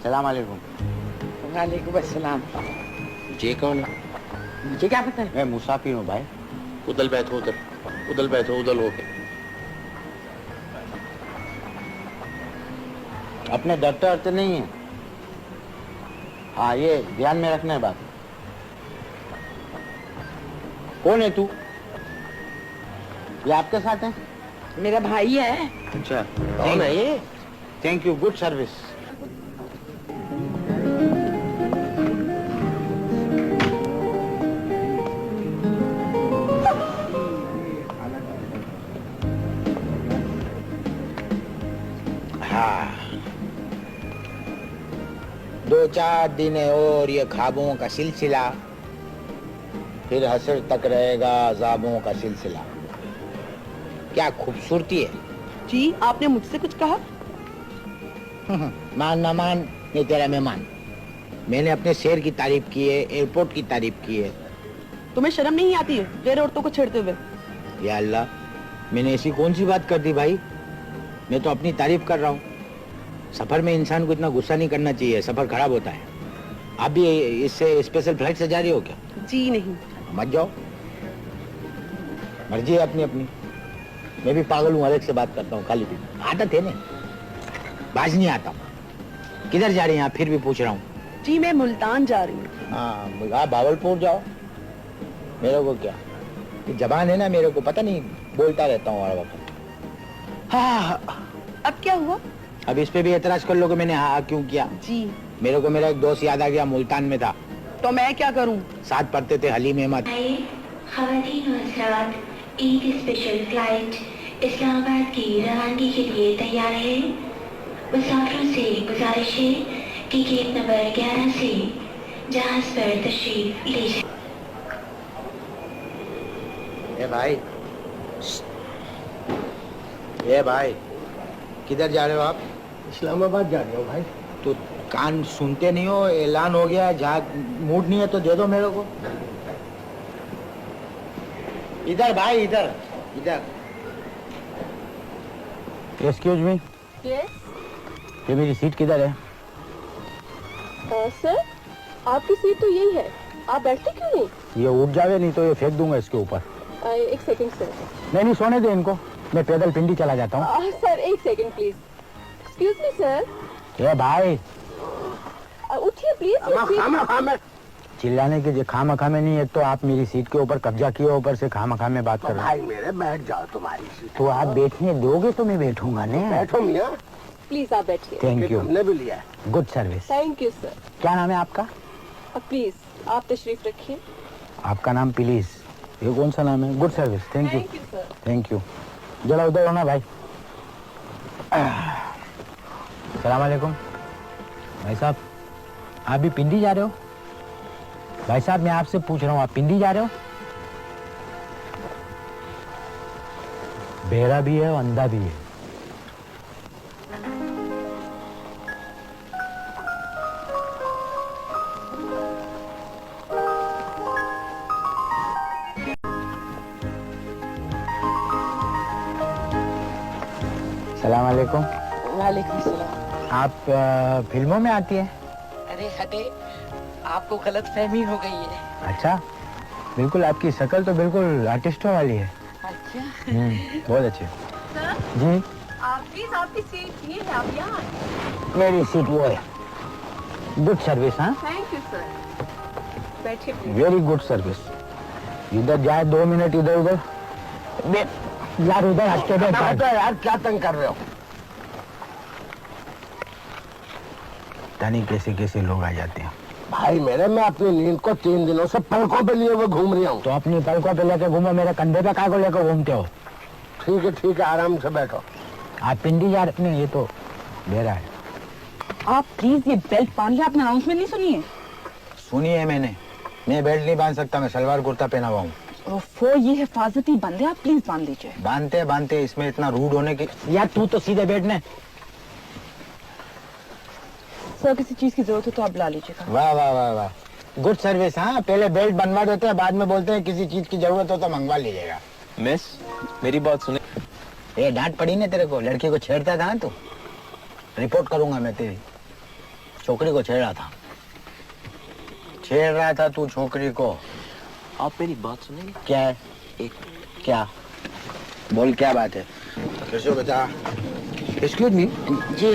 सलाम वालेकुम। वालेकुम अस्सलाम। ये कौन है? मुझे क्या पता है? मैं मुसाफिर हूँ भाई। उधर बैठो, उधर बैठो, उधर हो के। अपने डरते डरते नहीं है। हाँ, ये ध्यान में रखना है बात। कौन है तू? ये आपके साथ है? मेरा भाई है। अच्छा, कौन है ये? Thank you, good service. हाँ, 2-4 दिन है और ये ख्वाबों का सिलसिला, फिर हसर तक रहेगा अज़ाबों का सिलसिला। क्या खूबसूरती है। जी, आपने मुझसे कुछ कहा? मान ना मान, ये तेरा मेहमान। मैंने अपने शहर की तारीफ की है, एयरपोर्ट की तारीफ की है। तुम्हें शर्म नहीं आती है गैर औरतों को छेड़ते हुए? या अल्लाह, मैंने ऐसी कौन सी बात कर दी भाई? मैं तो अपनी तारीफ कर रहा हूँ। सफर में इंसान को इतना गुस्सा नहीं करना चाहिए, सफर खराब होता है। आप भी इससे स्पेशल फ्लाइट से जा रही हो क्या? जी नहीं। मत जाओ, मर्जी है अपनी अपनी। मैं भी पागल हूँ, अलग से बात करता हूँ खाली भी। आदत है ना, बाज नहीं आता हूँ। किधर जा रही हैं आप? फिर भी पूछ रहा हूँ। जी मैं मुल्तान जा रही हूँ। हाँ, आप भावलपुर जाओ। मेरे को क्या, ये जबान है ना, मेरे को पता नहीं, बोलता रहता हूँ हर वक्त। हाँ, अब क्या हुआ? अब इस पे भी एतराज कर लोगे मैंने हाँ क्यों किया? जी मेरे को मेरा एक दोस्त याद आ गया, मुल्तान में था। तो मैं क्या करूँ? साथ पढ़ते थे हलीम अहमद। ख़वातीन और हज़रात, ईद स्पेशल फ्लाइट इस्लामाबाद की रवानगी के लिए तैयार है। मुसाफिरों से गुजारिश है कि गेट नंबर 11 से जहाज पर तशरीफ ले जाए। ए भाई, ए भाई, किधर जा रहे हो आप? इस्लामाबाद जा रहे हो भाई? तो कान सुनते नहीं हो? ऐलान हो गया, जहाँ मूड नहीं है तो दे दो मेरे को। इधर भाई, इधर इधर। एक्सक्यूज मी, यस ये मेरी सीट किधर है? सर, आपकी सीट तो यही है, आप बैठते क्यों नहीं? ये उठ जावे, नहीं तो ये फेंक दूंगा इसके ऊपर। एक सेकंड सर। नहीं, सोने दे इनको, मैं पैदल पिंडी चला जाता हूँ। सर एक second please. Excuse me sir. ए भाई, उठिए प्लीज। चिल्लाने की खामा खामे नहीं। एक तो आप मेरी सीट के ऊपर कब्जा किए, ऊपर से खामा खामे बात कर रहे भाई मेरे बैठ जाओ तुम्हारी सीट। तो आप बैठने दोगे तो मैं बैठूंगा ना। बैठो मियाँ। प्लीज आप बैठिए। थैंक यू, हमने भी लिया है। Good service. Thank you sir. क्या नाम है आपका? प्लीज आप तशरीफ रखिए। आपका नाम प्लीज, ये कौन सा नाम है? Good service, thank you sir. Thank you. जरा उधर होना भाई। सलाम वालेकुम भाई साहब, आप भी पिंडी जा रहे हो? भाई साहब मैं आपसे पूछ रहा हूँ, आप पिंडी जा रहे हो? बहरा भी है और अंधा भी है। सलाम वालेकुम। वालेकुम सलाम। आप फिल्मों में आती हैं? अरे हटे, आपको गलत फहमी हो गई है। अच्छा, बिल्कुल आपकी शक्ल तो बिल्कुल आर्टिस्टों वाली है। अच्छा बहुत अच्छे। सर जी, आप प्लीज, आपकी सीट ये है, आप यहाँ आए। मेरी सीट वो है। Good service. हाँ, थैंक यू सर। बैठिए प्लीज। Very good service. इधर जाए 2 मिनट इधर उधर यार, उधर हटके बैठ यार क्या तंग कर रहे हो? पता नहीं कैसे कैसे लोग आ जाते हैं। भाई मेरे, मैं अपनी नींद को 3 दिनों से पलकों पे लिए हुए घूम रही हूँ। तो अपनी पलकों पे लेके घूमो, मेरे कंधे पे कागो लेकर घूमते हो? ठीक है, आराम से बैठो। आप पिंडी जा रहे हैं? ये तो बेरा है। आप प्लीज ये बेल्ट बांध लिया, आपने अनाउंसमेंट नहीं सुनी है? सुनी है मैंने। मैं बेल्ट नहीं बांध सकता, मैं सलवार कुर्ता पहना हुआ हूँ। ये हिफाजती बंद है, आप प्लीज बांध लीजिए। बांधते इसमें इतना रूड होने की। यार तू तो सीधे बैठने। सर किसी चीज की जरूरत हो तो आप ला लीजिएगा। वाह वाह वाह वाह, गुड सर्विस। हाँ, पहले बेल्ट बनवा देते हैं, बाद में बोलते हैं किसी चीज की जरूरत हो तो मंगवा लीजिएगा। मिस, मेरी बात सुने। ये डांट पड़ी ना तेरे को, लड़की को छेड़ता था तू। रिपोर्ट करूंगा मैं तेरी। छोकरी को छेड़ रहा था। छेड़ रहा था तू छोकरी को। आप मेरी बात सुनेंगे? क्या है? एक क्या? बोल क्या बात है? कैसे बता? Excuse me. जी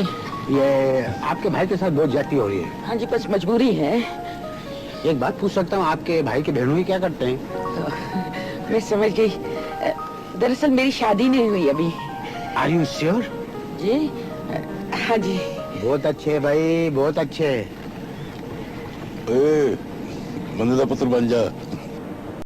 ये आपके भाई के साथ बहुत ज्यादती हो रही है। हाँ जी, बस मजबूरी है। एक बात पूछ सकता हूँ, आपके भाई के बहनोई क्या करते हैं? मैं समझ गई। दरअसल मेरी शादी नहीं हुई अभी। Are you sure? जी हाँ जी। बहुत अच्छे भाई, बहुत अच्छे। बंदे का पुत्र बन जा।